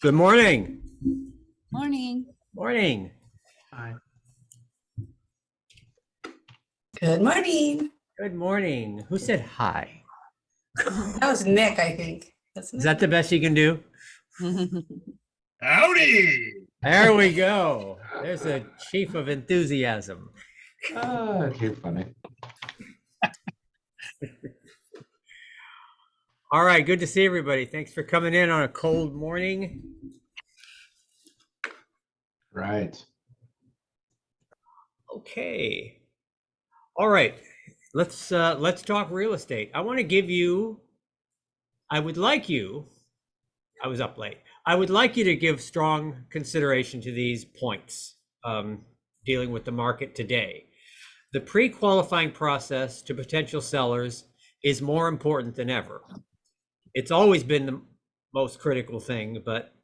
Good morning. Morning. Morning. Hi. Good morning. Good morning. Who said hi? That was Nick, I think. Is that the best you can do? Howdy! There we go. There's a chief of enthusiasm. Too funny. All right, good to see everybody. Thanks for coming in on a cold morning. Right. Okay. All right. Let's talk real estate. I want to give you, I was up late. I would like you to give strong consideration to these points dealing with the market today. The pre-qualifying process to potential sellers is more important than ever. It's always been the most critical thing, but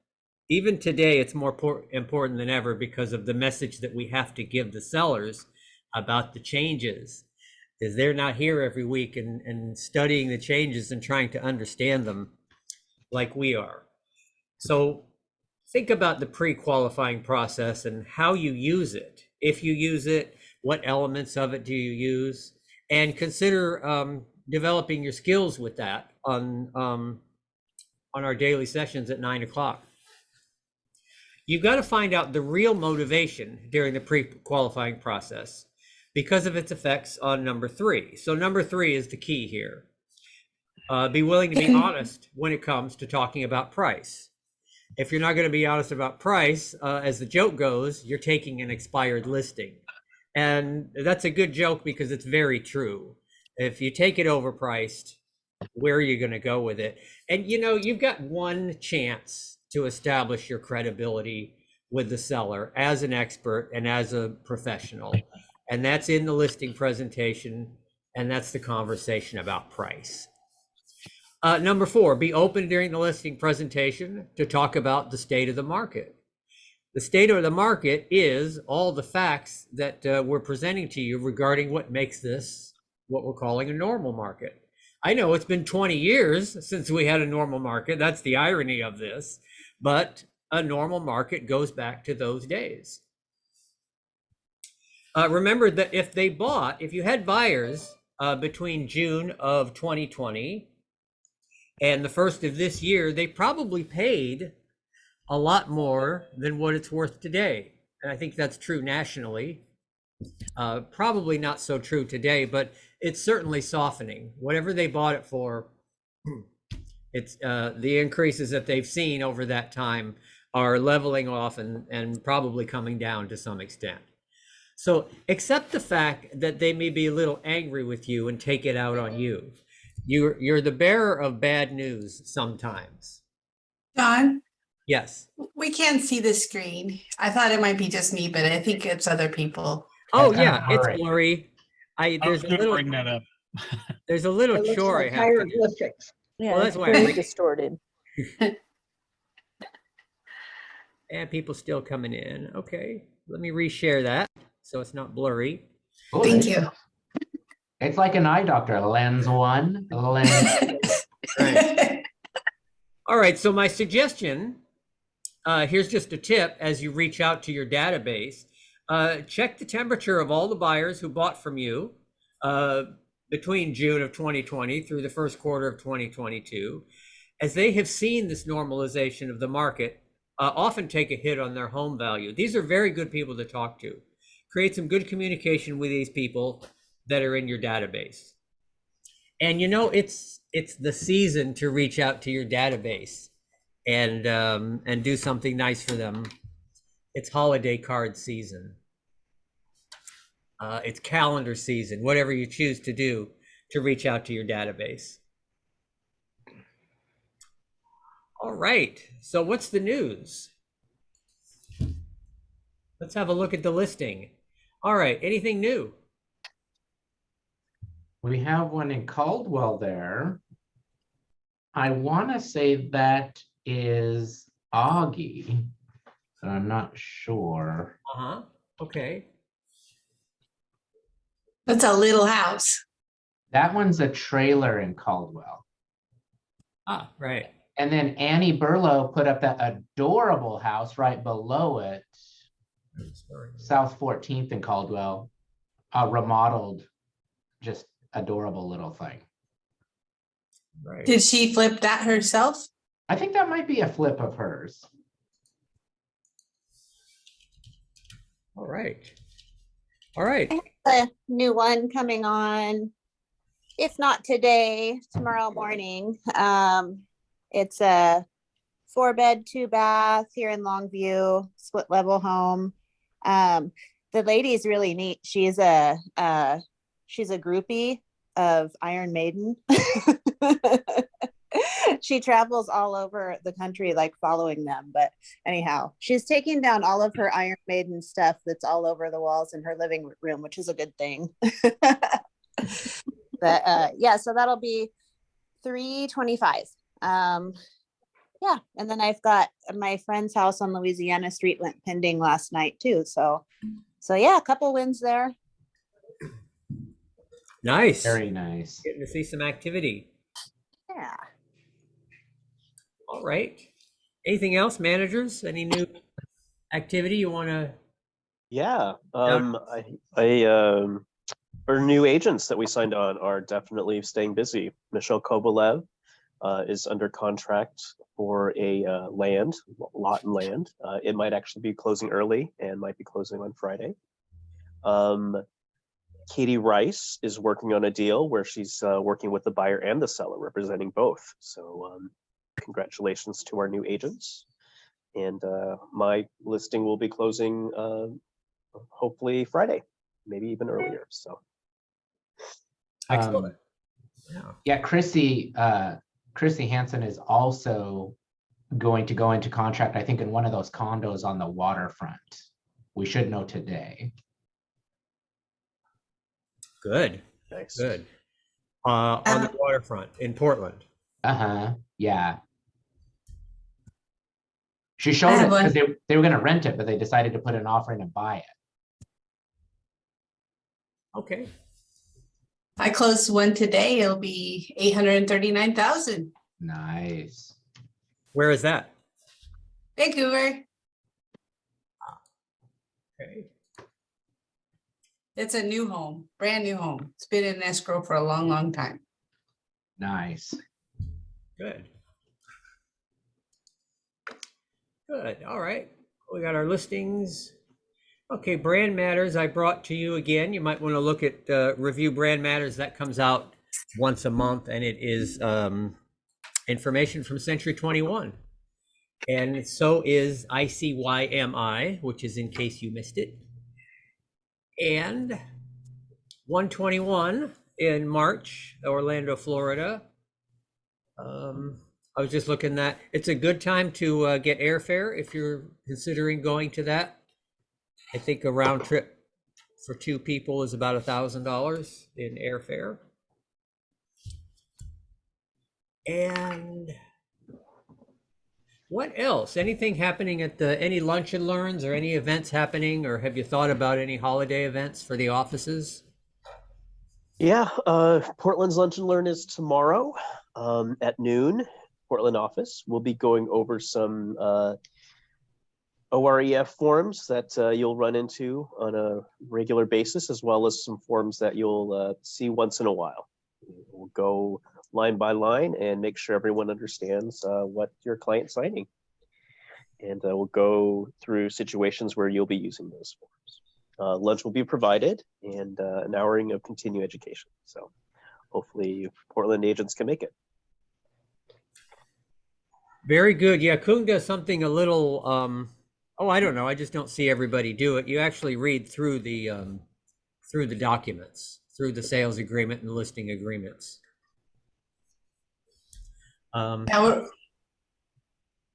even today it's more important than ever because of the message that we have to give the sellers about the changes, because they're not here every week and studying the changes and trying to understand them like we are. So think about the pre-qualifying process and how you use it. If you use it, what elements of it do you use? And consider developing your skills with that on our daily sessions at 9 o'clock. You've got to find out the real motivation during the pre-qualifying process because of its effects on number 3. So number 3 is the key here. Be willing to be honest when it comes to talking about price. If you're not going to be honest about price, as the joke goes, you're taking an expired listing. And that's a good joke because it's very true. If you take it overpriced, where are you going to go with it? And you know, you've got one chance to establish your credibility with the seller as an expert and as a professional. And that's in the listing presentation, and that's the conversation about price. Number 4, be open during the listing presentation to talk about the state of the market. The state of the market is all the facts that we're presenting to you regarding what makes this what we're calling a normal market. I know it's been 20 years since we had a normal market. That's the irony of this, but a normal market goes back to those days. Remember that if you had buyers between June of 2020 and the first of this year, they probably paid a lot more than what it's worth today. And I think that's true nationally. Probably not so true today, but it's certainly softening. Whatever they bought it for, it's the increases that they've seen over that time are leveling off and probably coming down to some extent. So accept the fact that they may be a little angry with you and take it out on you. You're the bearer of bad news sometimes. John, Yes. we can't see the screen. I thought it might be just me, but I think it's other people. Oh That's yeah, kinda it's blurry. There's a little bring that up. there's a little It looks chore I like have to do. hieroglyphics. Yeah, Well, that's it's why I very read- distorted. And people still coming in. Okay, let me reshare that. so it's not blurry. Oh, Thank you. It's like an eye doctor. Lens one, lens. Right. All right, so my suggestion, here's just a tip as you reach out to your database. Check the temperature of all the buyers who bought from you between June of 2020 through the first quarter of 2022, as they have seen this normalization of the market often take a hit on their home value. These are very good people to talk to. Create some good communication with these people that are in your database. And you know, it's the season to reach out to your database and do something nice for them. It's holiday card season. It's calendar season, whatever you choose to do to reach out to your database. All right, so what's the news? Let's have a look at the listing. All right, anything new? We have one in Caldwell there. I want to say that is Augie, but I'm not sure. Uh-huh, okay. That's a little house. That one's a trailer in Caldwell. Ah, right. And then Annie Burlow put up that adorable house right below it, South 14th in Caldwell, remodeled, just adorable little thing. Right. Did she flip that herself? I think that might be a flip of hers. All right. All right. A new one coming on, if not today, tomorrow morning. It's a 4-bed, 2-bath here in Longview, split level home. The lady's really neat. She's a groupie of Iron Maiden. She travels all over the country, like following them. But anyhow, she's taking down all of her Iron Maiden stuff that's all over the walls in her living room, which is a good thing. But yeah, so that'll be $325. Yeah, and then I've got my friend's house on Louisiana Street went pending last night too. So yeah, a couple wins there. Nice. Very nice. Getting to see some activity. Yeah. All right. Anything else, managers? Any new activity you want to? Yeah, our new agents that we signed on are definitely staying busy. Michelle Kobolev is under contract for a lot and land. It might actually be closing early and might be closing on Friday. Katie Rice is working on a deal where she's working with the buyer and the seller, representing both. So congratulations to our new agents. And my listing will be closing hopefully Friday, maybe even earlier. So Excellent. Yeah. Yeah, Chrissy Hansen is also going to go into contract, I think, in one of those condos on the waterfront. We should know today. Good. nice. Good. On the waterfront in Portland. Yeah. She showed it because they were going to rent it, but they decided to put an offering to buy it. Okay. If I close one today, it'll be 839,000. Nice. Where is that? Vancouver. Okay. It's a new home, brand new home. It's been in escrow for a long, long time. Nice. Good. Good. All right. We got our listings. Okay, Brand Matters I brought to you again. You might want to look at Review Brand Matters. That comes out once a month, and it is information from Century 21. And so is ICYMI, which is in case you missed it. And 121 in March, Orlando, Florida. I was just looking at, it's a good time to get airfare if you're considering going to that. I think a round trip for 2 people is about $1,000 in airfare. What else? Anything happening at any lunch and learns or any events happening, or have you thought about any holiday events for the offices? Yeah, Portland's Lunch and Learn is tomorrow at noon. Portland office. We'll be going over some OREF forms that you'll run into on a regular basis, as well as some forms that you'll see once in a while. We'll go line by line and make sure everyone understands what your client's signing. And we'll go through situations where you'll be using those forms. Lunch will be provided and an houring of continuing education. So hopefully Portland agents can make it. Very good. Yeah, Kung does something a little, oh, I don't know. I just don't see everybody do it. You actually read through the documents, through the sales agreement and listing agreements. Now,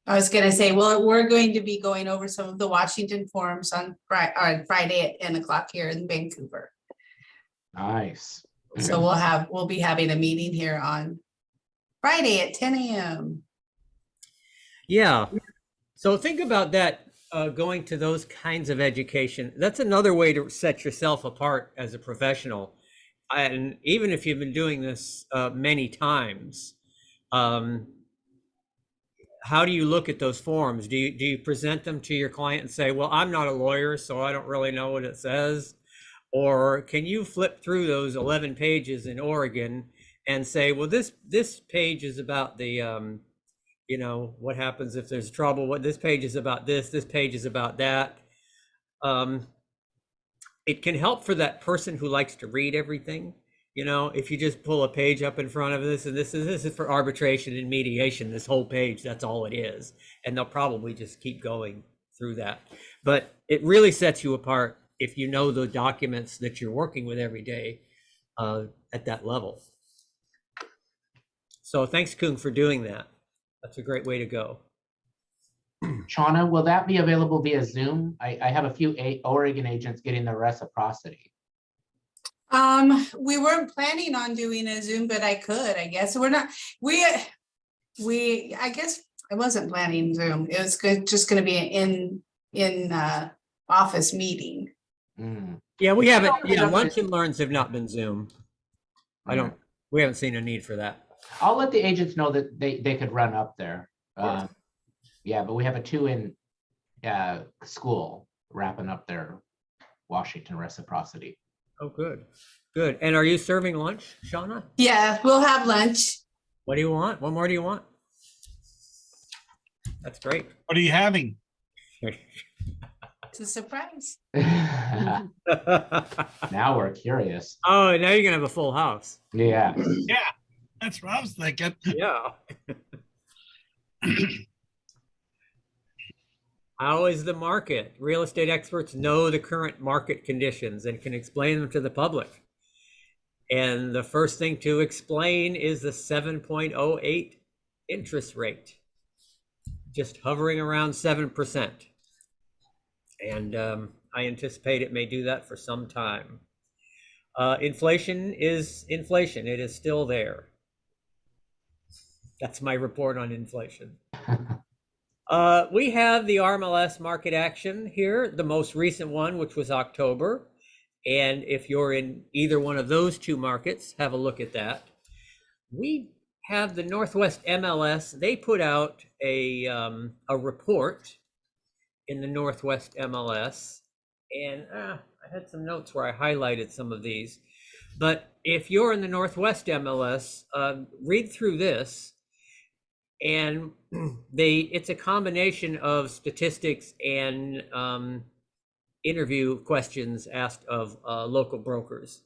I was gonna say, well, we're going to be going over some of the Washington forms on Friday at 10 o'clock here in Vancouver. Nice. So we'll be having a meeting here on Friday at 10 a.m. Yeah. So think about that, going to those kinds of education. That's another way to set yourself apart as a professional. And even if you've been doing this many times, how do you look at those forms? Do you present them to your client and say, well, I'm not a lawyer, so I don't really know what it says? Or can you flip through those 11 pages in Oregon and say, well, this page is about the, you know, what happens if there's trouble? What this page is about this page is about that. It can help for that person who likes to read everything. You know, if you just pull a page up in front of this, and this is for arbitration and mediation, this whole page, that's all it is. And they'll probably just keep going through that. But it really sets you apart if you know the documents that you're working with every day at that level. So thanks, Kung, for doing that. That's a great way to go. Shauna, will that be available via Zoom? I have a few Oregon agents getting the reciprocity. We weren't planning on doing a Zoom, but I could, I guess. We're not, I guess I wasn't planning Zoom. It was just gonna be an in office meeting. Yeah, we haven't, yeah, lunch and learns have not been Zoom. We haven't seen a need for that. I'll let the agents know that they could run up there. Yeah, but we have a 2 in school wrapping up their Washington reciprocity. Oh, good. Good. And are you serving lunch, Shauna? Yeah, we'll have lunch. What do you want? What more do you want? That's great. What are you having? It's a surprise. Now we're curious. Oh, now you're gonna have a full house. Yeah. Yeah, that's what I was thinking. Yeah. How is the market? Real estate experts know the current market conditions and can explain them to the public. And the first thing to explain is the 7.08 interest rate, just hovering around 7%. And I anticipate it may do that for some time. Inflation is inflation. It is still there. That's my report on inflation. We have the RMLS market action here, the most recent one, which was October. And if you're in either one of those two markets, have a look at that. We have the Northwest MLS. They put out a report in the Northwest MLS. And I had some notes where I highlighted some of these. But if you're in the Northwest MLS, read through this. And it's a combination of statistics and interview questions asked of local brokers.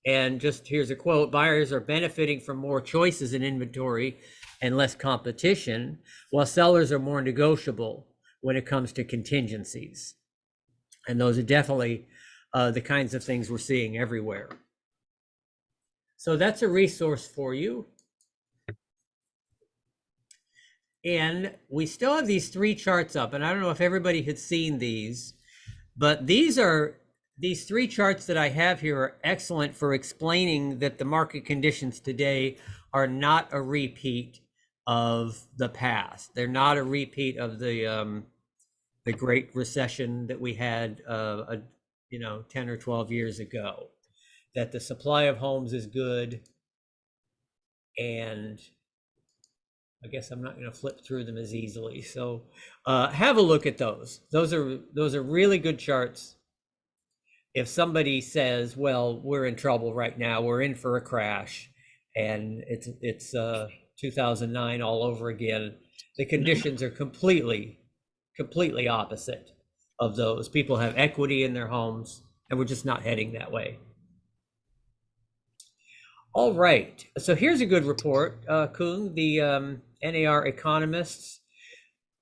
And just here's a quote: buyers are benefiting from more choices in inventory and less competition, while sellers are more negotiable when it comes to contingencies. And those are definitely the kinds of things we're seeing everywhere. So that's a resource for you. And we still have these 3 charts up, and I don't know if everybody had seen these, but these 3 charts that I have here are excellent for explaining that the market conditions today are not a repeat of the past. They're not a repeat of the Great Recession that we had, 10 or 12 years ago. That the supply of homes is good, and I guess I'm not going to flip through them as easily. So have a look at those. Those are really good charts. If somebody says, well, we're in trouble right now, we're in for a crash, and it's 2009 all over again, the conditions are completely opposite of those. People have equity in their homes, and we're just not heading that way. All right, so here's a good report, Kung, the NAR economists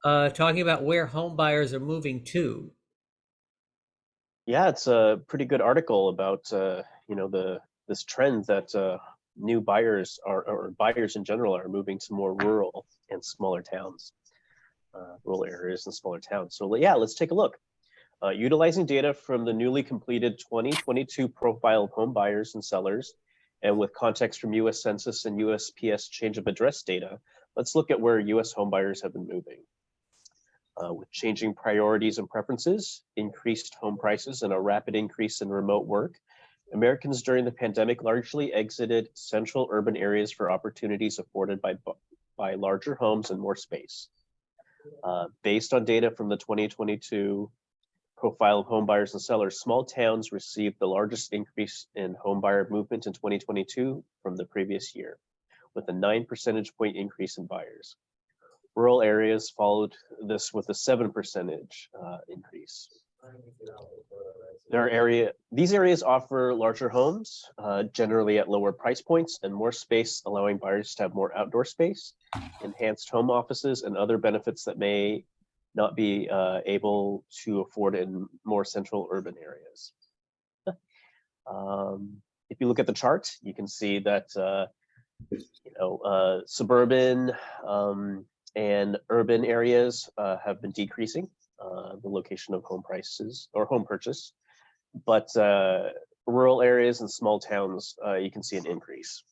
talking about where home buyers are moving to. Yeah, it's a pretty good article about this trend that new buyers or buyers in general are moving to more rural and smaller towns, rural areas and smaller towns. So yeah, let's take a look. Utilizing data from the newly completed 2022 profile of home buyers and sellers, and with context from US Census and USPS change of address data, let's look at where US home buyers have been moving. With changing priorities and preferences, increased home prices, and a rapid increase in remote work, Americans during the pandemic largely exited central urban areas for opportunities afforded by larger homes and more space. Based on data from the 2022 profile of home buyers and sellers, small towns received the largest increase in home buyer movement in 2022 from the previous year, with a 9 percentage point increase in buyers. Rural areas followed this with a 7% increase. These areas offer larger homes, generally at lower price points, and more space, allowing buyers to have more outdoor space, enhanced home offices, and other benefits that may not be able to afford in more central urban areas. If you look at the chart, you can see that suburban and urban areas have been decreasing the location of home prices or home purchase, but rural areas and small towns, you can see an increase.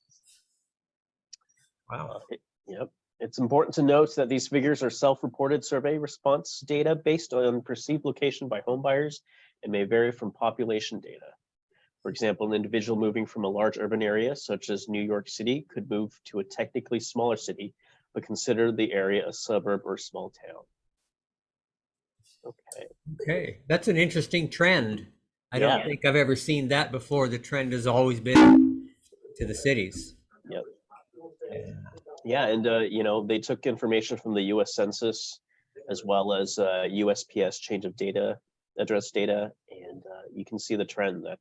Wow. Yep. It's important to note that these figures are self-reported survey response data based on perceived location by home buyers and may vary from population data. For example, an individual moving from a large urban area, such as New York City, could move to a technically smaller city, but consider the area a suburb or small town. Okay, that's an interesting trend. I don't Yeah. think I've ever seen that before. The trend has always been to the cities. Yep. Yeah, and they took information from the U.S. Census as well as USPS change of data, address data, and you can see the trend that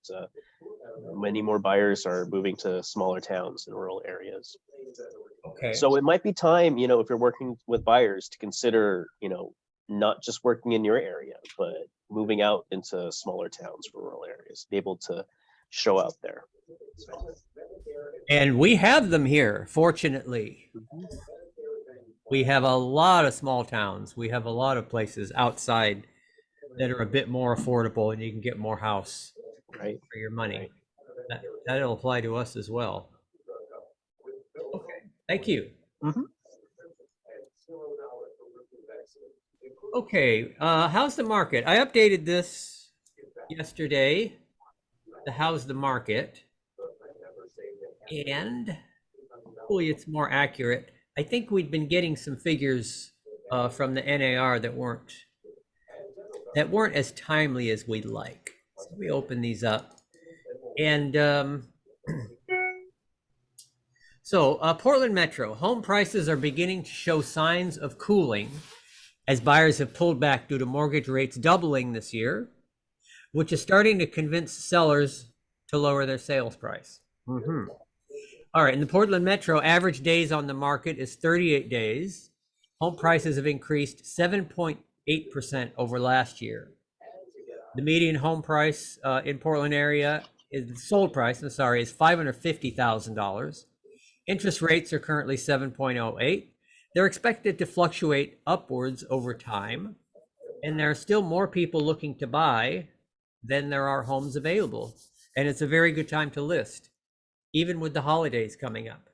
many more buyers are moving to smaller towns and rural areas. Okay. So it might be time, if you're working with buyers, to consider, not just working in your area, but moving out into smaller towns, rural areas, be able to show out there. And we have them here, fortunately. We have a lot of small towns. We have a lot of places outside that are a bit more affordable, and you can get more house Right. for your money. That'll apply to us as well. Okay, thank you. Mhm. Okay, how's the market? I updated this yesterday, the how's the market, and hopefully it's more accurate. I think we'd been getting some figures from the NAR that weren't as timely as we'd like. So we open these up, and so Portland Metro home prices are beginning to show signs of cooling as buyers have pulled back due to mortgage rates doubling this year, which is starting to convince sellers to lower their sales price. All right, in the Portland Metro, average days on the market is 38 days. Home prices have increased 7.8% over last year. The median home price in Portland area is sold price, is $550,000. Interest rates are currently 7.08. They're expected to fluctuate upwards over time, and there are still more people looking to buy than there are homes available. And it's a very good time to list, even with the holidays coming up.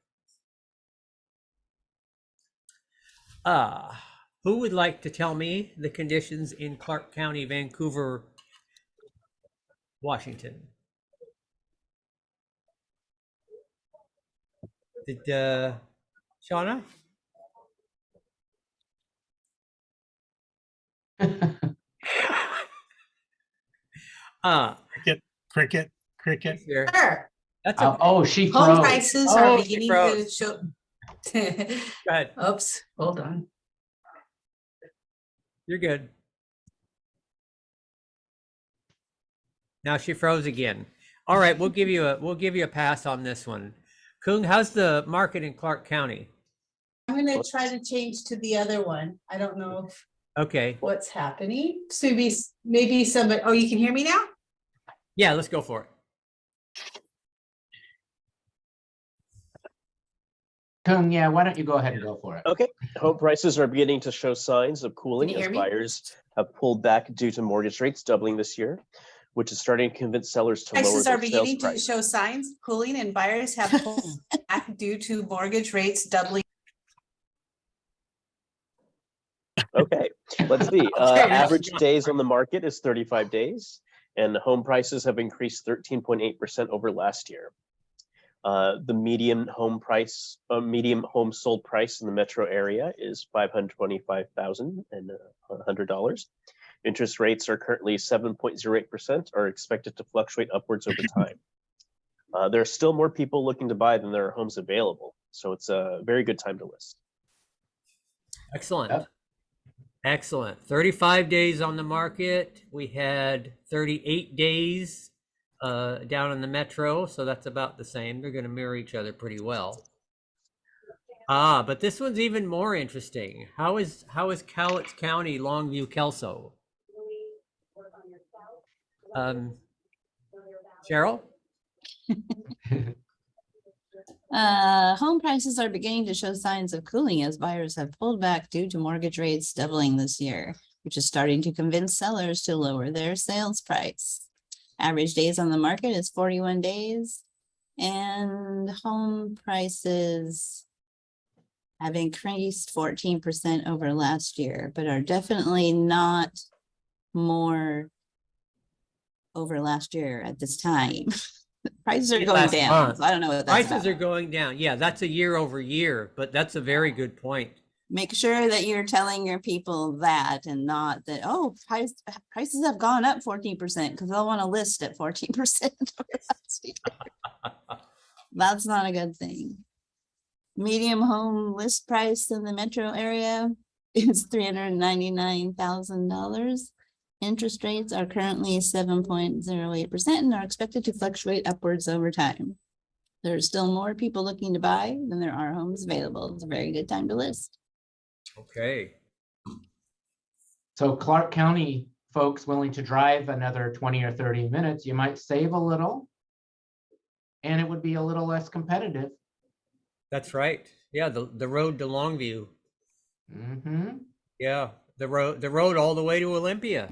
Who would like to tell me the conditions in Clark County, Vancouver, Washington? Did Shauna? Cricket. Here. Sure. That's Oh, okay. oh, she Home froze. prices Oh, are she beginning to froze. show. Go ahead. Oops, hold on. You're good. Now she froze again. All right, we'll give you a pass on this one. Kung, how's the market in Clark County? I'm gonna try to change to the other one. I don't know Okay. what's happening. So maybe somebody, oh, you can hear me now? Yeah, let's go for it. Kung, yeah, why don't you go ahead and go for it? Okay, home prices are beginning to show signs of cooling Can you as hear me? buyers have pulled back due to mortgage rates doubling this year, which is starting to convince sellers to lower Prices their are sales beginning to price. show signs of cooling and buyers have pulled back due to mortgage rates doubling. Okay, let's see. Okay, Average that's- days on the market is 35 days, and home prices have increased 13.8% over last year. The median home sold price in the metro area is $525,100. Interest rates are currently 7.08%, are expected to fluctuate upwards over time. There are still more people looking to buy than there are homes available, so it's a very good time to list. Excellent. Yep. Excellent. 35 days on the market. We had 38 days down in the metro, so that's about the same. They're going to mirror each other pretty well. But this one's even more interesting. How is Cowlitz County, Longview, Kelso? Cheryl? Home prices are beginning to show signs of cooling as buyers have pulled back due to mortgage rates doubling this year, which is starting to convince sellers to lower their sales price. Average days on the market is 41 days, and home prices have increased 14% over last year, but are definitely not more over last year at this time. Prices are going Last down. month. So I don't know what that's Prices about. are going down. Yeah, that's a year over year, but that's a very good point. Make sure that you're telling your people that and not that, oh, prices have gone up 14% because they'll want to list at 14%. That's not a good thing. Medium home list price in the metro area is $399,000. Interest rates are currently 7.08% and are expected to fluctuate upwards over time. There are still more people looking to buy than there are homes available. It's a very good time to list. Okay. So Clark County folks willing to drive another 20 or 30 minutes, you might save a little. And it would be a little less competitive. That's right. Yeah, the road to Longview. Mm-hmm. Yeah, the road all the way to Olympia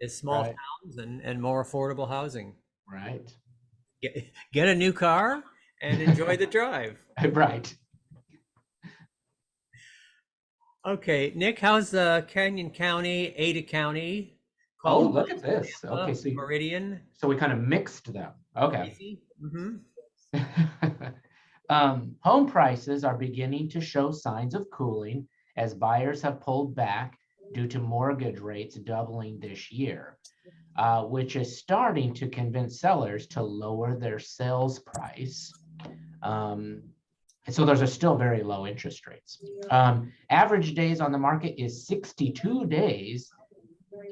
is small Right. towns and more affordable housing. Right. Get a new car and enjoy the drive. Right. Okay, Nick, how's Canyon County, Ada County? Oh, look at this. Okay, Meridian. so we kind of mixed them. Okay. Mm-hmm. Home prices are beginning to show signs of cooling as buyers have pulled back due to mortgage rates doubling this year, which is starting to convince sellers to lower their sales price. And so those are still very low interest rates. Average days on the market is 62 days,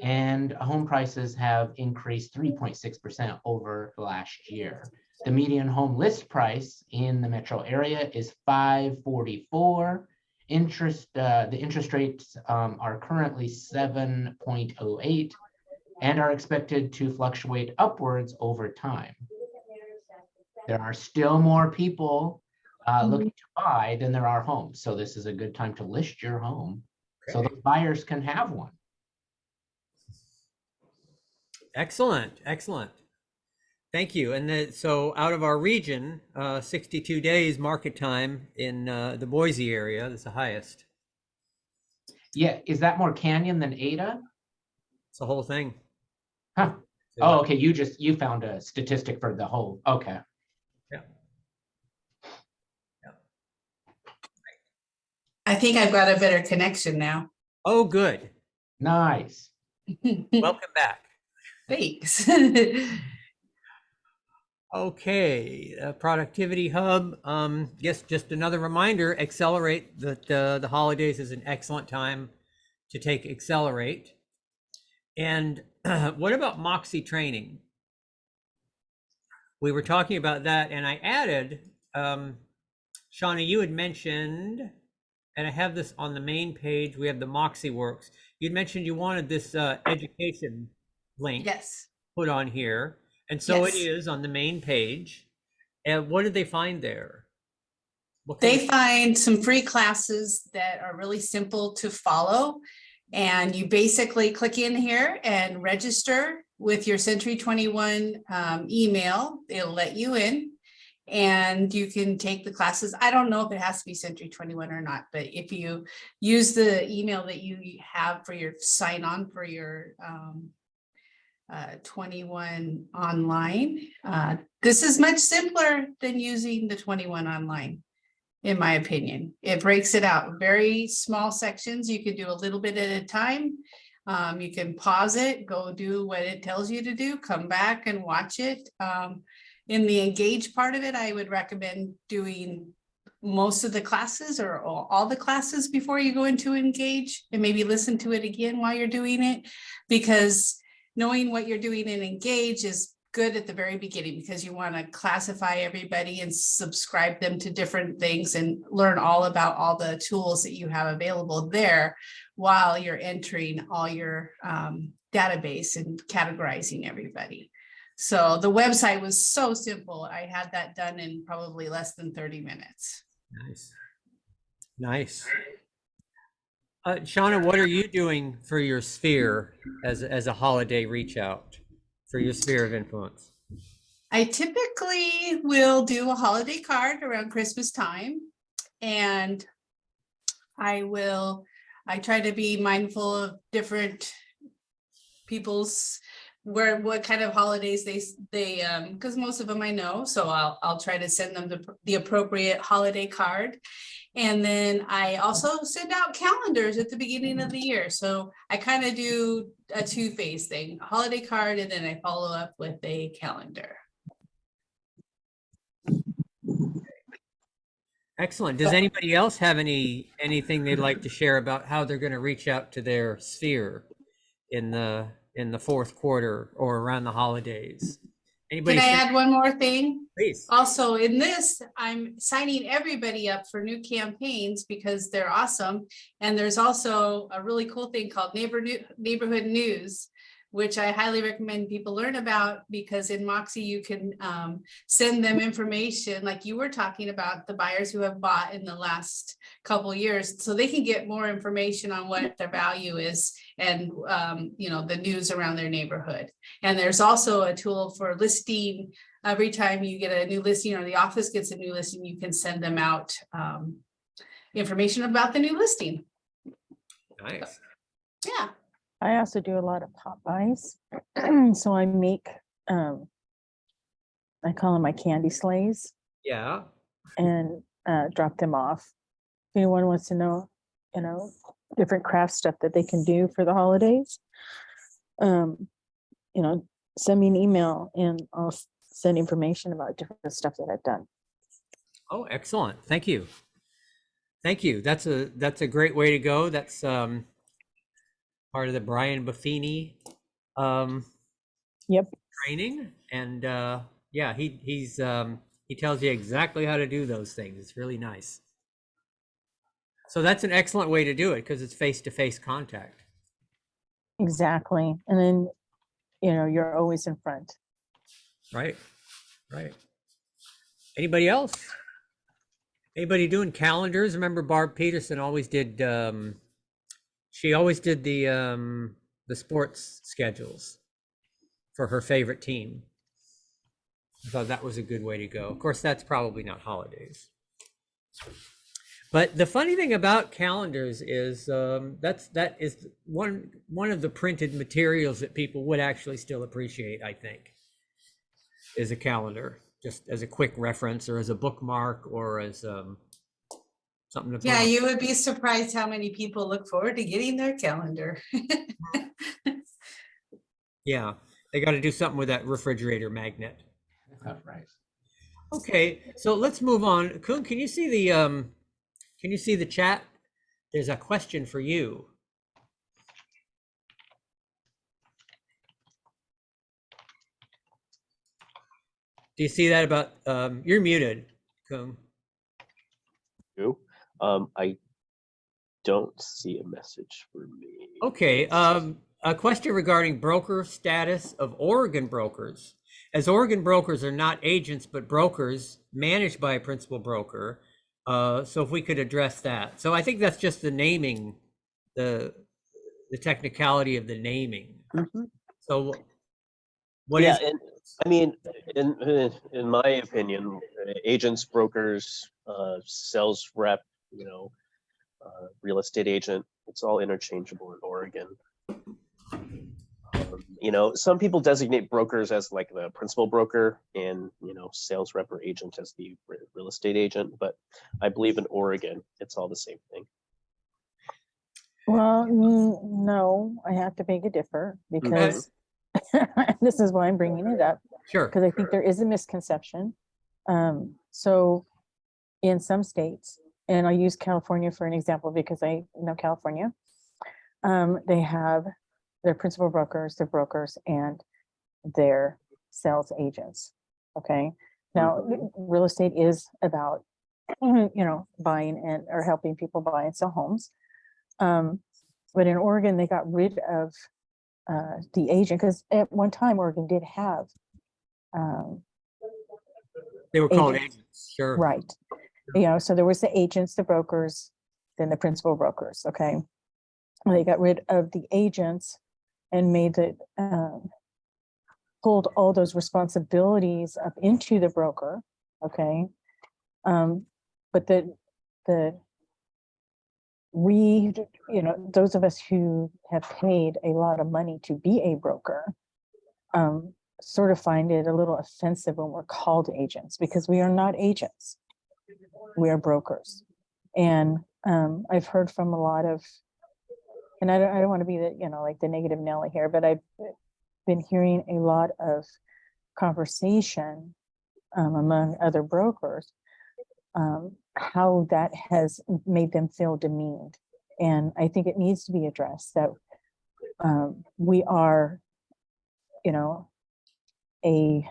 and home prices have increased 3.6% over last year. The median home list price in the metro area is $544. The interest rates are currently 7.08 and are expected to fluctuate upwards over time. There are still more people looking to buy than there are homes. So this is a good time to list your home so the buyers can have one. Excellent, excellent. Thank you. And so out of our region, 62 days market time in the Boise area is the highest. Yeah, is that more Canyon than Ada? It's the whole thing. Huh. Oh, okay, you found a statistic for the whole, okay. Yeah. I think I've got a better connection now. Oh, good. Nice. Welcome back. Thanks. Okay, Productivity Hub. Yes, just another reminder, Accelerate, that the holidays is an excellent time to take Accelerate. And what about Moxie training? We were talking about that, and I added, Shauna, you had mentioned, and I have this on the main page, we have the Moxie Works. You'd mentioned you wanted this education link Yes. put on here. And so it Yes. is on the main page. And what did they find there? What They kind find some free classes that are really simple to follow. And you basically click in here and register with your Century 21 email. It'll let you in and you can take the classes. I don't know if it has to be Century 21 or not, but if you use the email that you have for your sign on for your 21 online, this is much simpler than using the 21 online. In my opinion, it breaks it out very small sections. You can do a little bit at a time. You can pause it, go do what it tells you to do, come back and watch it. In the engage part of it, I would recommend doing most of the classes or all the classes before you go into engage, and maybe listen to it again while you're doing it, because knowing what you're doing in engage is good at the very beginning, because you want to classify everybody and subscribe them to different things and learn all about all the tools that you have available there while you're entering all your database and categorizing everybody. So the website was so simple. I had that done in probably less than 30 minutes. Nice. Nice. Shauna, what are you doing for your sphere as a holiday reach out for your sphere of influence? I typically will do a holiday card around Christmas time, and I try to be mindful of different people's what kind of holidays they because most of them I know, so I'll try to send them the appropriate holiday card. And then I also send out calendars at the beginning of the year. So I kind of do a two-phase thing, a holiday card, and then I follow up with a calendar. Excellent. Does anybody else have anything they'd like to share about how they're going to reach out to their sphere in the fourth quarter or around the holidays? Anybody? Can I add one more thing? Please. Also in this, I'm signing everybody up for new campaigns because they're awesome. And there's also a really cool thing called Neighborhood News, which I highly recommend people learn about, because in Moxie, you can send them information like you were talking about, the buyers who have bought in the last couple of years, so they can get more information on what their value is and the news around their neighborhood. And there's also a tool for listing. Every time you get a new listing or the office gets a new listing, you can send them out information about the new listing. Nice. Yeah. I also do a lot of pop buys. So I make, I call them my candy sleighs, Yeah. and drop them off. If anyone wants to know, different craft stuff that they can do for the holidays, send me an email and I'll send information about different stuff that I've done. Oh, excellent. Thank you. Thank you. That's a great way to go. That's part of the Brian Buffini Yep. training. And yeah, he tells you exactly how to do those things. It's really nice. So that's an excellent way to do it, because it's face-to-face contact. Exactly. And then, you're always in front. Right. Anybody else? Anybody doing calendars? Remember Barb Peterson always did, she always did the sports schedules for her favorite team. I thought that was a good way to go. Of course, that's probably not holidays. But the funny thing about calendars is that is one of the printed materials that people would actually still appreciate, I think, is a calendar, just as a quick reference or as a bookmark or as something to put Yeah, on. you would be surprised how many people look forward to getting their calendar. Yeah, they got to do something with that refrigerator magnet. Right. Okay, so let's move on. Kun, can you see the chat? There's a question for you. Do you see that about you're muted, Kun? You. I don't see a message for me. Okay, a question regarding broker status of Oregon brokers. As Oregon brokers are not agents, but brokers managed by a principal broker. So if we could address that. So I think that's just the naming, the technicality of the naming. So what is? Yeah, and I mean, in my opinion, agents, brokers, sales rep, real estate agent, it's all interchangeable in Oregon. Some people designate brokers as like the principal broker and, sales rep or agent as the real estate agent, but I believe in Oregon, it's all the same thing. Well, no, I have to beg to differ because this is why I'm bringing it up, Sure. because I think there is a misconception. So in some states, and I use California for an example because I know California, they have their principal brokers, their brokers, and their sales agents. Okay. Now, real estate is about, buying and or helping people buy and sell homes. But in Oregon, they got rid of the agent because at one time Oregon did have They were called agents. agents. Sure. Right. So there was the agents, the brokers, then the principal brokers. Okay. And they got rid of the agents and made it pulled all those responsibilities up into the broker. Okay. But those of us who have paid a lot of money to be a broker sort of find it a little offensive when we're called agents, because we are not agents. We are brokers. And I've heard from a lot of, and I don't want to be like the negative Nelly here, but I've been hearing a lot of conversation among other brokers, how that has made them feel demeaned. And I think it needs to be addressed that we are, a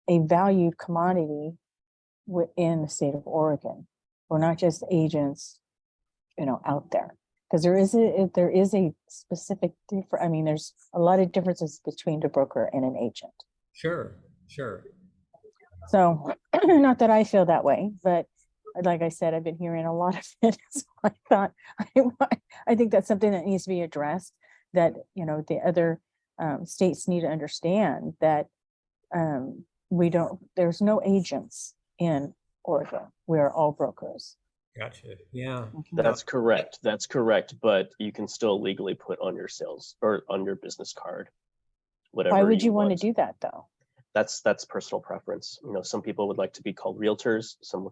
valued commodity within the state of Oregon. We're not just agents, out there. Because there is a specific difference. I mean, there's a lot of differences between the broker and an agent. Sure. So, not that I feel that way, but like I said, I've been hearing a lot of it. So I thought, I think that's something that needs to be addressed, that, the other states need to understand that there's no agents in Oregon. We are all brokers. Gotcha. Yeah. That's correct. But you can still legally put on your sales or on your business card, whatever. Why would you want to do that though? That's personal preference. Some people would like to be called realtors. Some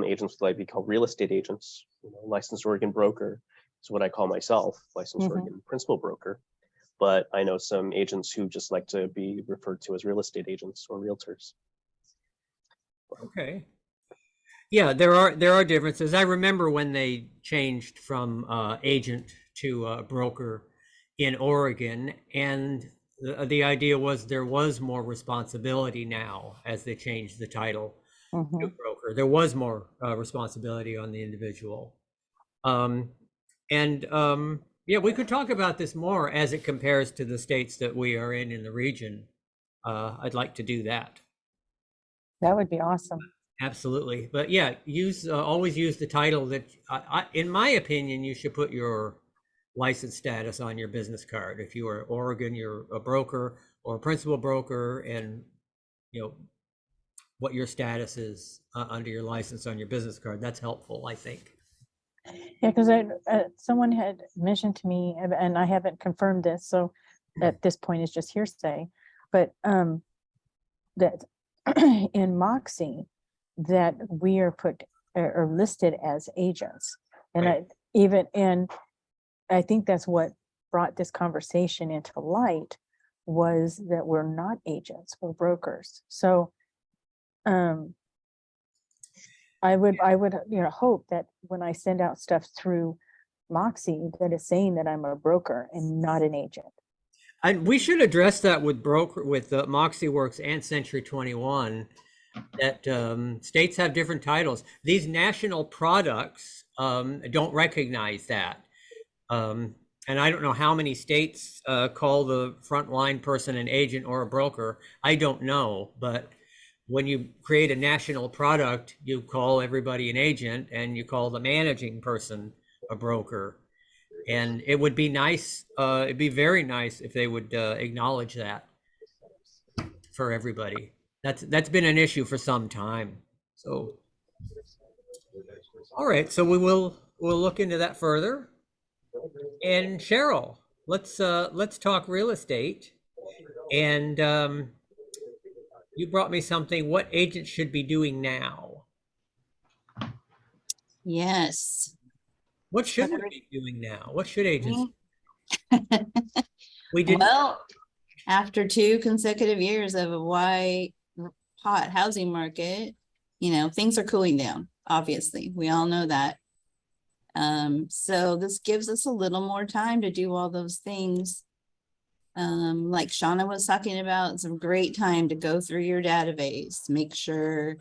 agents would like to be called real estate agents. Licensed Oregon broker is what I call myself, licensed Oregon principal broker. But I know some agents who just like to be referred to as real estate agents or realtors. Okay. Yeah, there are differences. I remember when they changed from agent to broker in Oregon, and the idea was there was more responsibility now as they changed the title to broker. There was more responsibility on the individual. Yeah, we could talk about this more as it compares to the states that we are in the region. I'd like to do that. That would be awesome. Absolutely. But yeah, always use the title that, in my opinion, you should put your license status on your business card. If you are Oregon, you're a broker or a principal broker, and what your status is under your license on your business card. That's helpful, I think. Yeah, because someone had mentioned to me, and I haven't confirmed this, so at this point it's just hearsay, but that in Moxie, that we are put or listed as agents. And Right. and I think that's what brought this conversation into light, was that we're not agents, we're brokers. So I would, hope that when I send out stuff through Moxie, that it's saying that I'm a broker and not an agent. And we should address that with MoxieWorks and Century 21, that states have different titles. These national products don't recognize that. And I don't know how many states call the frontline person an agent or a broker. I don't know, but when you create a national product, you call everybody an agent and you call the managing person a broker. And it would be nice, it'd be very nice if they would acknowledge that for everybody. That's been an issue for some time. So, all right, so we'll look into that further. And Cheryl, let's talk real estate. And you brought me something. What agents should be doing now? Yes. What should we be doing now? What should agents? We did. Well, after 2 consecutive years of a hot housing market, things are cooling down, obviously. We all know that. So this gives us a little more time to do all those things. Like Shauna was talking about, it's a great time to go through your database, make sure,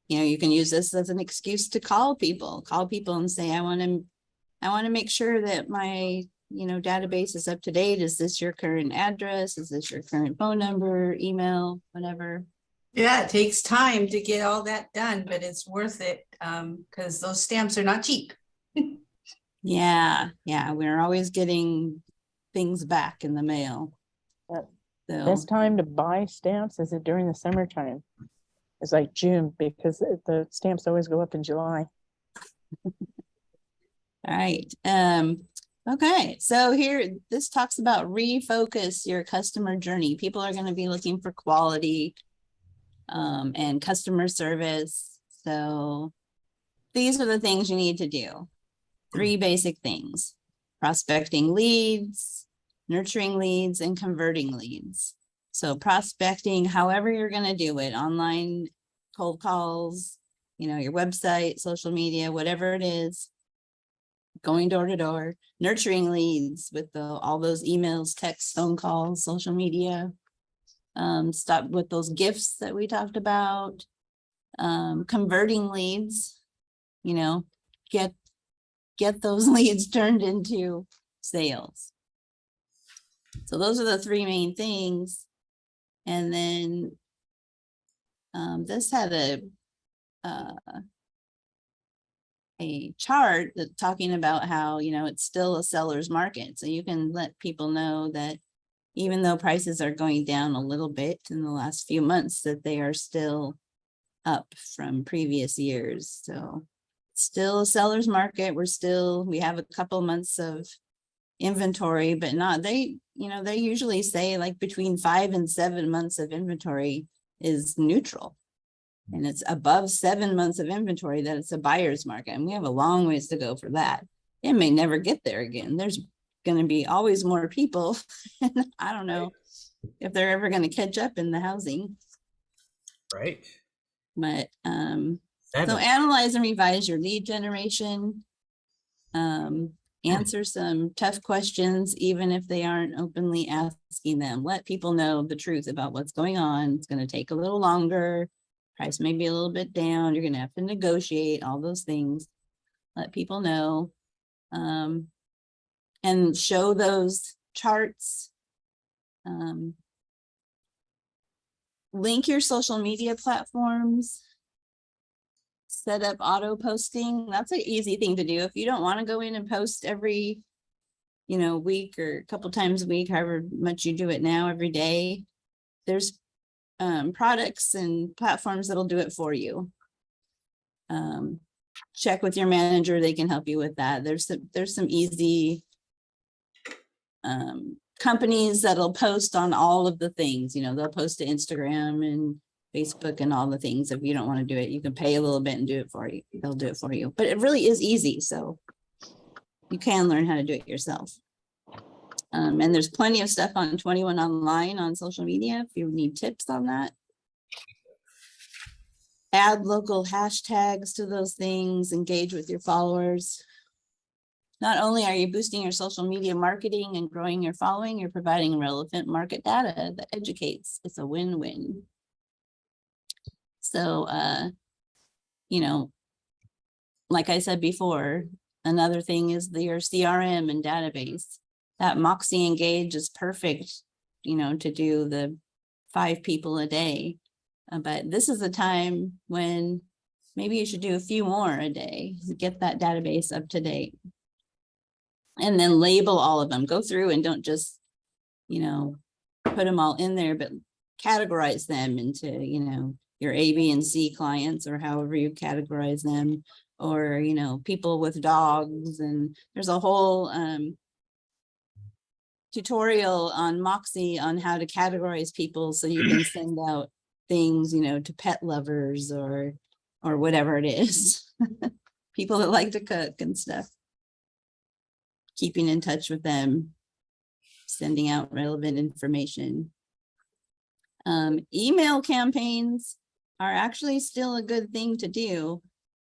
you can use this as an excuse to call people and say, I want to make sure that my, database is up to date. Is this your current address? Is this your current phone number, email, whatever? Yeah, it takes time to get all that done, but it's worth it because those stamps are not cheap. Yeah, we're always getting things back in the mail. Yep. So, Best time to buy stamps is it during the summertime. It's like June, because the stamps always go up in July. all right. Okay, so here, this talks about refocus your customer journey. People are going to be looking for quality and customer service. So these are the things you need to do. 3 basic things: prospecting leads, nurturing leads, and converting leads. So prospecting, however you're going to do it, online cold calls, your website, social media, whatever it is, going door to door. Nurturing leads with all those emails, texts, phone calls, social media. Stop with those gifts that we talked about. Converting leads, get those leads turned into sales. So those are the 3 main things. And then this had a chart that talking about how, it's still a seller's market. So you can let people know that even though prices are going down a little bit in the last few months, that they are still up from previous years. So still a seller's market. We have a couple months of inventory, but they usually say like between 5 and 7 months of inventory is neutral. And it's above 7 months of inventory that it's a buyer's market. And we have a long ways to go for that. It may never get there again. There's going to be always more people. And I don't know if they're ever going to catch up in the housing. Right. But so analyze and revise your lead generation. Answer some tough questions, even if they aren't openly asking them. Let people know the truth about what's going on. It's going to take a little longer. Price may be a little bit down. You're going to have to negotiate all those things. Let people know. And show those charts. Link your social media platforms. Set up auto posting. That's an easy thing to do. If you don't want to go in and post every, week or a couple times a week, however much you do it now every day, there's products and platforms that'll do it for you. Check with your manager, they can help you with that. There's some easy companies that'll post on all of the things, they'll post to Instagram and Facebook and all the things. If you don't want to do it, you can pay a little bit and do it for you. They'll do it for you, but it really is easy. So you can learn how to do it yourself. And there's plenty of stuff on 21 Online on social media if you need tips on that. Add local hashtags to those things, engage with your followers. Not only are you boosting your social media marketing and growing your following, you're providing relevant market data that educates. It's a win-win. So, like I said before, another thing is your CRM and database. That Moxie Engage is perfect, to do the 5 people a day. But this is a time when maybe you should do a few more a day to get that database up to date. And then label all of them. Go through and don't just, put them all in there, but categorize them into, your A, B, and C clients, or however you categorize them, or, people with dogs. And there's a whole tutorial on Moxie on how to categorize people so you can send out things, to pet lovers or whatever it is. People that like to cook and stuff. Keeping in touch with them, sending out relevant information. Email campaigns are actually still a good thing to do.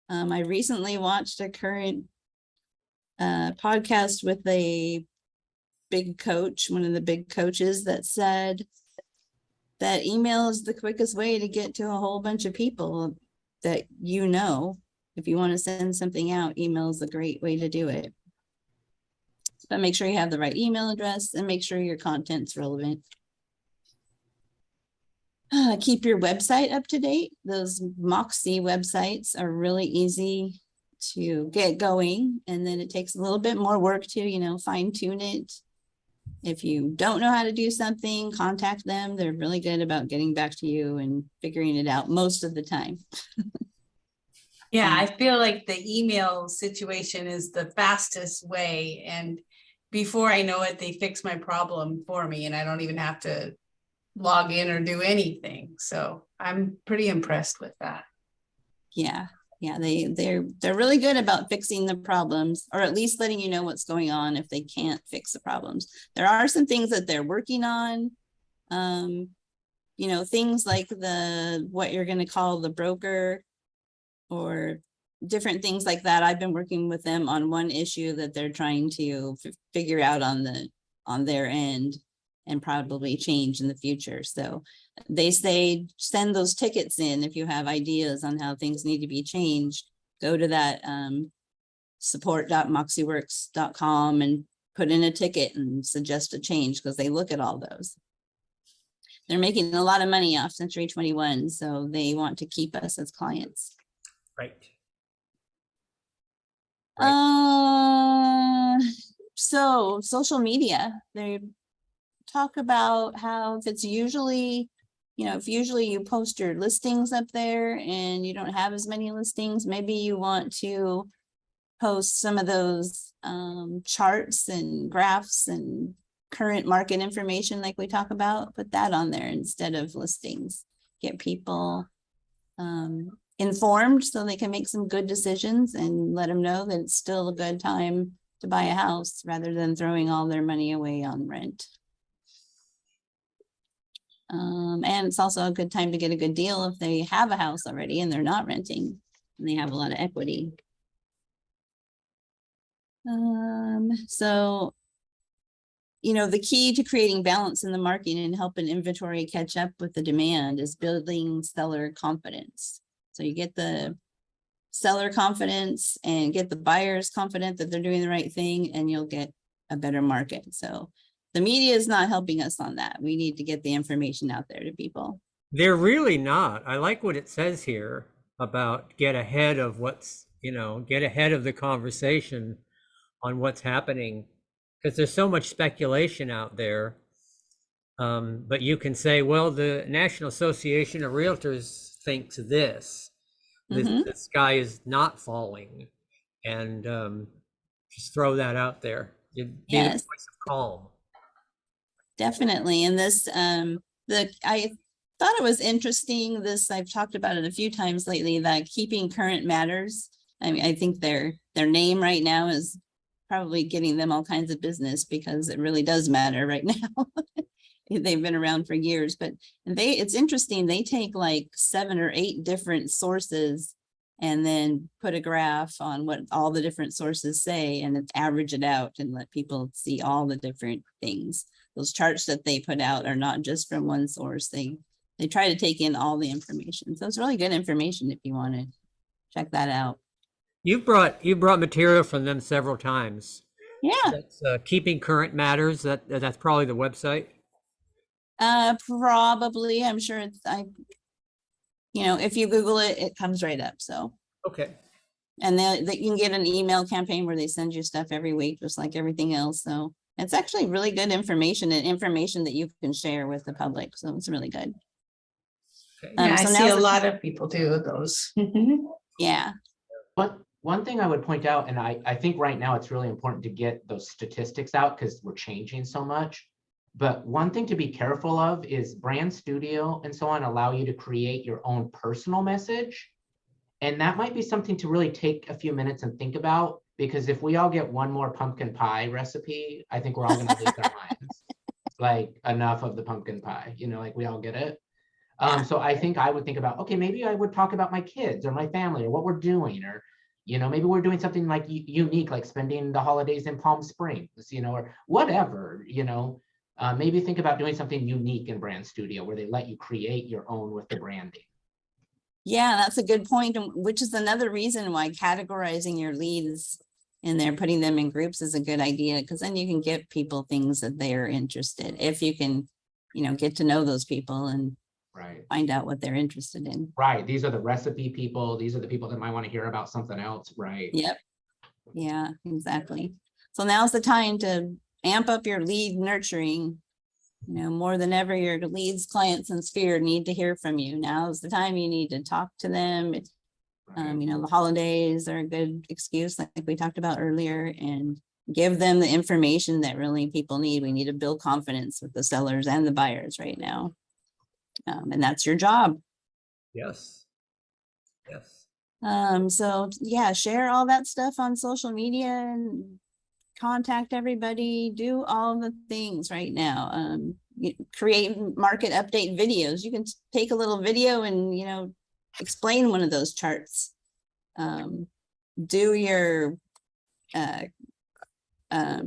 I recently watched a current podcast with a big coach, one of the big coaches, that said that email is the quickest way to get to a whole bunch of people that if you want to send something out, email is a great way to do it. But make sure you have the right email address and make sure your content's relevant. Keep your website up to date. Those Moxie websites are really easy to get going, and then it takes a little bit more work to, fine tune it. If you don't know how to do something, contact them. They're really good about getting back to you and figuring it out most of the time. Yeah, I feel like the email situation is the fastest way, and before I know it, they fix my problem for me and I don't even have to log in or do anything. So I'm pretty impressed with that. Yeah, they're really good about fixing the problems, or at least letting you know what's going on if they can't fix the problems. There are some things that they're working on. Things like what you're going to call the broker, or different things like that. I've been working with them on one issue that they're trying to figure out on their end and probably change in the future. So they say, send those tickets in if you have ideas on how things need to be changed. Go to that support.moxieworks.com and put in a ticket and suggest a change, because they look at all those. They're making a lot of money off Century 21, so they want to keep us as clients. Right. So social media, they talk about how if usually you post your listings up there and you don't have as many listings, maybe you want to post some of those charts and graphs and current market information like we talk about. Put that on there instead of listings. Get people informed so they can make some good decisions, and let them know that it's still a good time to buy a house rather than throwing all their money away on rent. And it's also a good time to get a good deal if they have a house already and they're not renting and they have a lot of equity. So, the key to creating balance in the market and helping inventory catch up with the demand is building seller confidence. So you get the seller confidence and get the buyers confident that they're doing the right thing, and you'll get a better market. So the media is not helping us on that. We need to get the information out there to people. They're really not. I like what it says here about get ahead of get ahead of the conversation on what's happening, because there's so much speculation out there. But you can say, well, the National Association of Realtors thinks this. Mhm. The sky is not falling, and just throw that out there. You'd be the Yes. voice of calm. Definitely. And this, I thought it was interesting, this, I've talked about it a few times lately, that keeping current matters. I mean, I think their name right now is probably getting them all kinds of business because it really does matter right now. They've been around for years, but it's interesting. They take like 7 or 8 different sources and then put a graph on what all the different sources say and average it out and let people see all the different things. Those charts that they put out are not just from one source. They try to take in all the information. So it's really good information if you want to check that out. You brought material from them several times. Yeah, That's Keeping Current Matters. That's probably the website. probably. I'm sure if you Google it, it comes right up. So, Okay. and that you can get an email campaign where they send you stuff every week, just like everything else. So it's actually really good information and information that you can share with the public. So it's really good. Okay. Yeah, I so see now's a the lot of people do those. Yeah. But one thing I would point out, and I think right now it's really important to get those statistics out because we're changing so much. But one thing to be careful of is Brand Studio and so on allow you to create your own personal message. And that might be something to really take a few minutes and think about, because if we all get one more pumpkin pie recipe, I think we're all gonna lose our minds. Like, enough of the pumpkin pie, like we all get it. So I think I would think about, okay, maybe I would talk about my kids or my family or what we're doing, or maybe we're doing something like unique, like spending the holidays in Palm Springs, or whatever, maybe think about doing something unique in Brand Studio where they let you create your own with the branding. Yeah, that's a good point, which is another reason why categorizing your leads in there, putting them in groups is a good idea, because then you can get people things that they're interested. If you can, get to know those people and Right. find out what they're interested in. Right. These are the recipe people. These are the people that might want to hear about something else. Right. Yep. Yeah, exactly. So now's the time to amp up your lead nurturing. More than ever, your leads, clients, and Sphere need to hear from you. Now's the time you need to talk to them. Right. The holidays are a good excuse, like we talked about earlier, and give them the information that really people need. We need to build confidence with the sellers and the buyers right now. And that's your job. Yes. Yes. So yeah, share all that stuff on social media and contact everybody, do all the things right now. Create market update videos. You can take a little video and, explain one of those charts. Do your,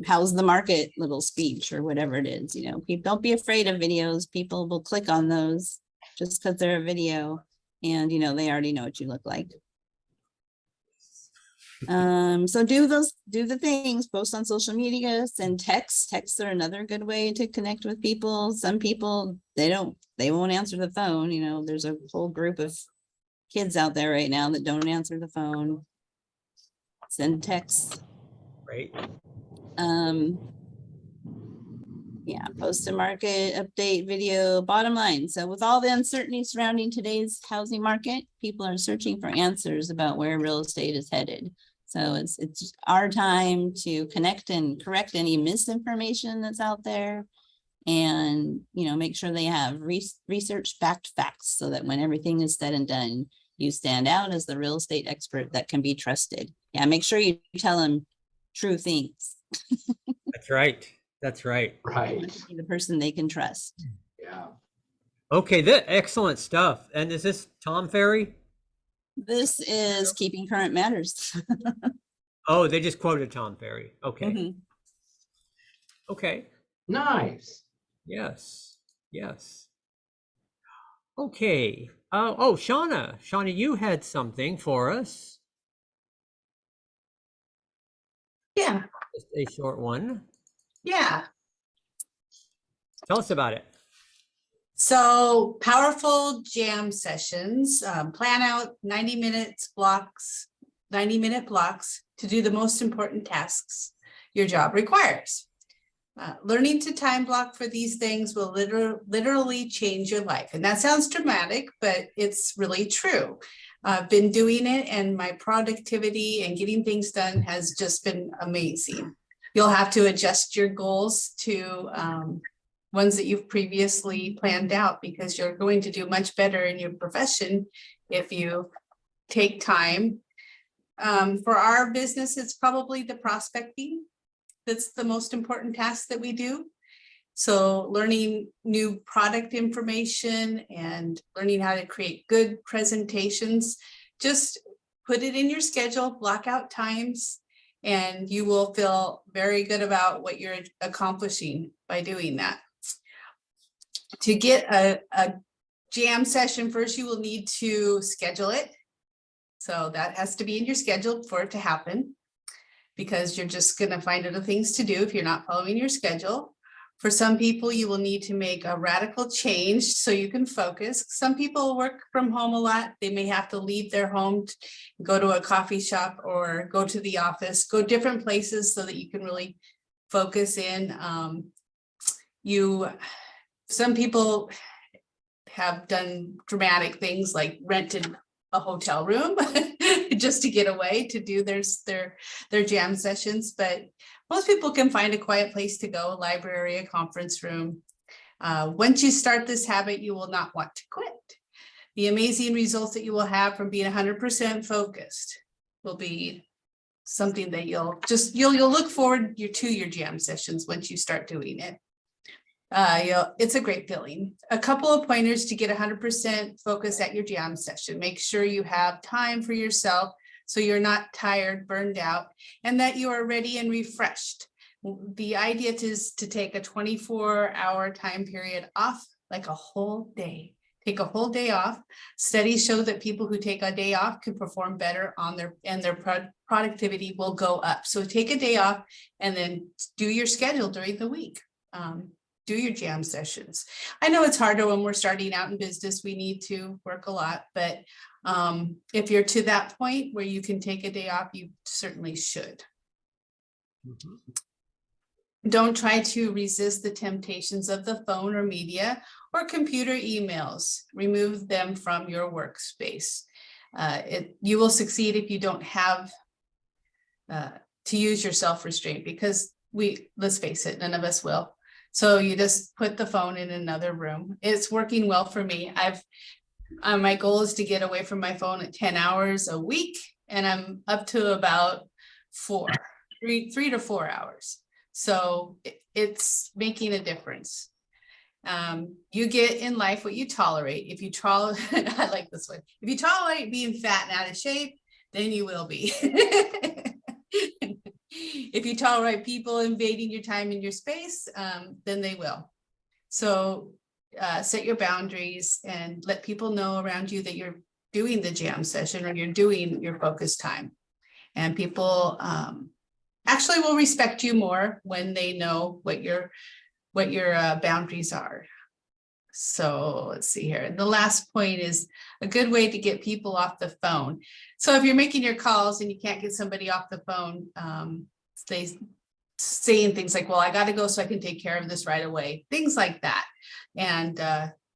how's the market little speech or whatever it is, don't be afraid of videos. People will click on those just because they're a video and, they already know what you look like. So do the things, post on social media, send texts are another good way to connect with people. Some people, they won't answer the phone. There's a whole group of kids out there right now that don't answer the phone. Send texts. Right. Yeah, post a market update video. Bottom line, so with all the uncertainty surrounding today's housing market, people are searching for answers about where real estate is headed. So it's our time to connect and correct any misinformation that's out there, and make sure they have research backed facts, so that when everything is said and done, you stand out as the real estate expert that can be trusted. Yeah, make sure you tell them true things. That's right. That's right. Right. Be the person they can trust. Yeah. Okay, excellent stuff. And is this Tom Ferry? This is Keeping Current Matters. Oh, they just quoted Tom Ferry. Okay. Mhm. Okay. Nice. Yes. Yes. Okay. Oh, Shauna, you had something for us. Yeah, Just a short one. yeah. Tell us about it. So powerful jam sessions, plan out 90-minute blocks to do the most important tasks your job requires. Learning to time block for these things will literally change your life. And that sounds dramatic, but it's really true. I've been doing it and my productivity and getting things done has just been amazing. You'll have to adjust your goals to ones that you've previously planned out because you're going to do much better in your profession if you take time. For our business, it's probably the prospecting. That's the most important task that we do. So learning new product information and learning how to create good presentations, just put it in your schedule, block out times, and you will feel very good about what you're accomplishing by doing that. To get a jam session, first you will need to schedule it. So that has to be in your schedule for it to happen, because you're just going to find other things to do if you're not following your schedule. For some people, you will need to make a radical change so you can focus. Some people work from home a lot. They may have to leave their home, go to a coffee shop or go to the office, go different places so that you can really focus in. Some people have done dramatic things like rented a hotel room just to get away to do their jam sessions, but most people can find a quiet place to go, a library, a conference room. Once you start this habit, you will not want to quit. The amazing results that you will have from being 100% focused will be something that you'll look forward to your jam sessions once you start doing it. It's a great feeling. A couple of pointers to get 100% focus at your jam session. Make sure you have time for yourself so you're not tired, burned out, and that you are ready and refreshed. The idea is to take a 24-hour time period off, like a whole day. Take a whole day off. Studies show that people who take a day off can perform better on their productivity will go up. So take a day off and then do your schedule during the week. Do your jam sessions. I know it's harder when we're starting out in business. We need to work a lot, but if you're to that point where you can take a day off, you certainly should. Don't try to resist the temptations of the phone or media or computer emails. Remove them from your workspace. You will succeed if you don't have to use your self-restraint, because let's face it, none of us will. So you just put the phone in another room. It's working well for me. My goal is to get away from my phone at 10 hours a week, and I'm up to about 3 to 4 hours. So it's making a difference. You get in life what you tolerate. If you I like this one. If you tolerate being fat and out of shape, then you will be. If you tolerate people invading your time and your space, then they will. So set your boundaries and let people know around you that you're doing the jam session or you're doing your focus time. And people actually will respect you more when they know what your boundaries are. So let's see here. The last point is a good way to get people off the phone. So if you're making your calls and you can't get somebody off the phone, they saying things like, well, I got to go so I can take care of this right away. Things like that. And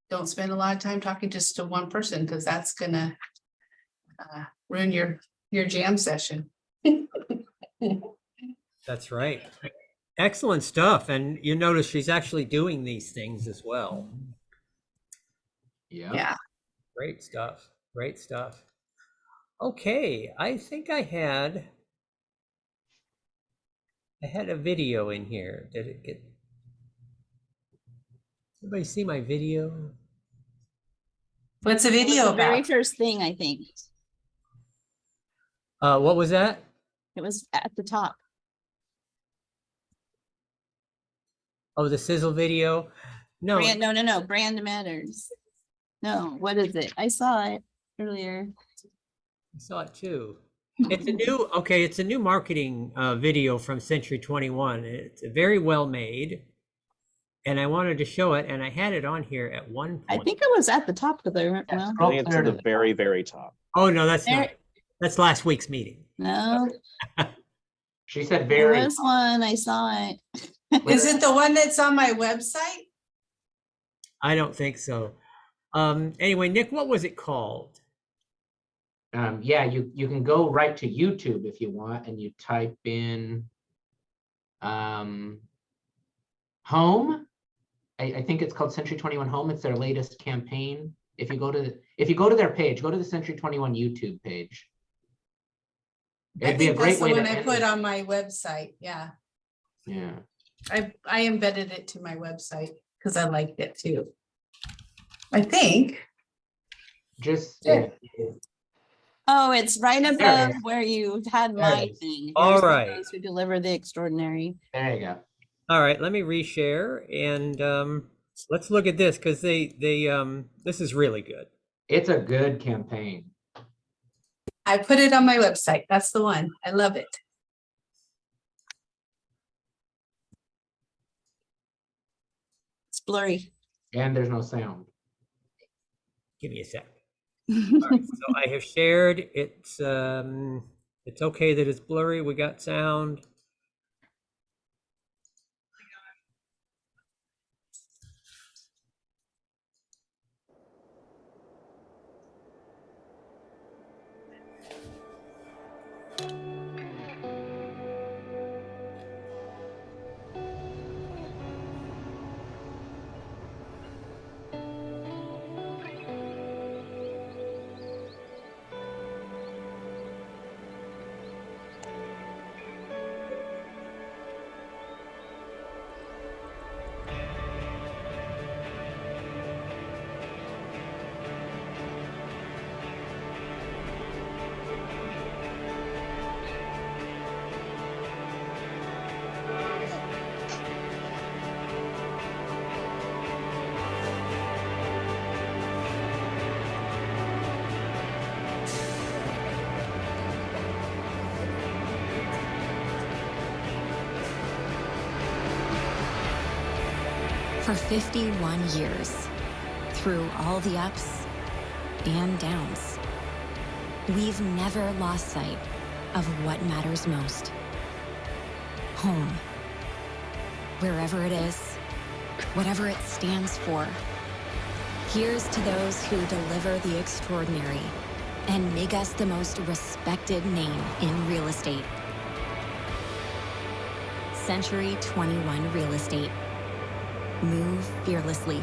don't spend a lot of time talking just to one person, because that's going to ruin your jam session. That's right. Excellent stuff. And you notice she's actually doing these things as well. Yeah. Great stuff. Great stuff. Okay. I think I had a video in here. Did it get? Anybody see my video? What's a video The very about? first thing, I think. What was that? It was at the top. Oh, the sizzle video? No. No. Brand matters. No, what is it? I saw it earlier. I saw it too. It's a new marketing video from Century 21. It's very well made, and I wanted to show it, and I had it on here at one point. I think it was at the top of the, well, scroll It's clear to to the the very, top. very top. Oh no, that's There- not. That's last week's meeting. no, She said there very. was one, I saw it. Is it the one that's on my website? I don't think so. Anyway, Nick, what was it called? Yeah, you can go right to YouTube if you want, and you type in Home. I think it's called Century 21 Home. It's their latest campaign. If you go to their page, go to the Century 21 YouTube page. I It'd be a think that's great the way one to I end put the- on my website. Yeah, Yeah, I embedded it to my website because I liked it too. I think. just Yeah. Oh, it's right it above is. where you had There it my is. thing. All Here's to right. those who deliver the extraordinary. there you go. All right, let me reshare and let's look at this because they this is really good. It's a good campaign. I put it on my website. That's the one. I love it. It's blurry. And there's no sound. Give me a sec. All right, so I have shared. It's okay that it's blurry. We got sound. For 51 years, through all the ups and downs, we've never lost sight of what matters most. Home. Wherever it is, whatever it stands for. Here's to those who deliver the extraordinary and make us the most respected name in real estate. Century 21 Real Estate. Move fearlessly.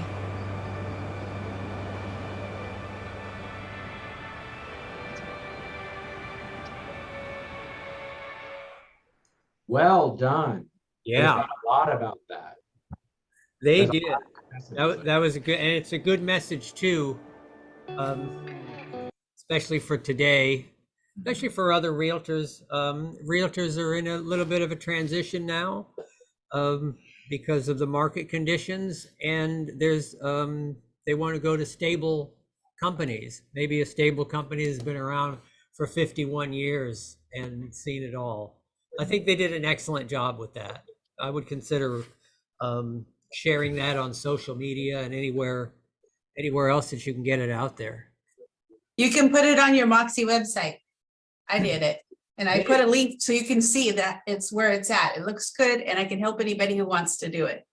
Well done. They Yeah, thought a lot about that. they There's a did. lot of messages. That was a good, and it's a good message too, especially for today, especially for other realtors. Realtors are in a little bit of a transition now because of the market conditions, and there's they want to go to stable companies. Maybe a stable company has been around for 51 years and seen it all. I think they did an excellent job with that. I would consider sharing that on social media and anywhere else that you can get it out there. You can put it on your Moxie website. I did it. And I put a link so you can see that it's where it's at. It looks good and I can help anybody who wants to do it.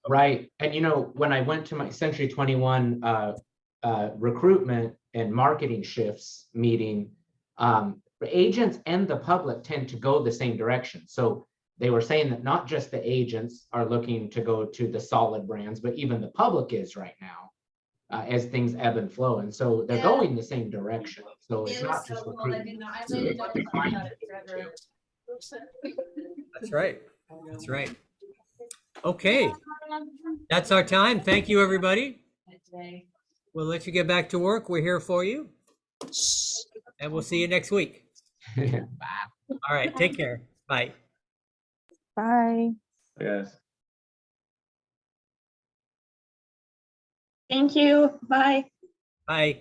Right. And you know, when I went to my Century 21 recruitment and marketing shifts meeting, agents and the public tend to go the same direction. So they were saying that not just the agents are looking to go to the solid brands, but even the public is right now as things ebb and flow. And so they're going the same direction. So it's not just recruitment. That's right. That's right. Okay. That's our time. Thank you, everybody. We'll let you get back to work. We're here for you. And we'll see you next week. Bye. All right. Take care. Bye. Bye. Yes. Thank you. Bye. Bye.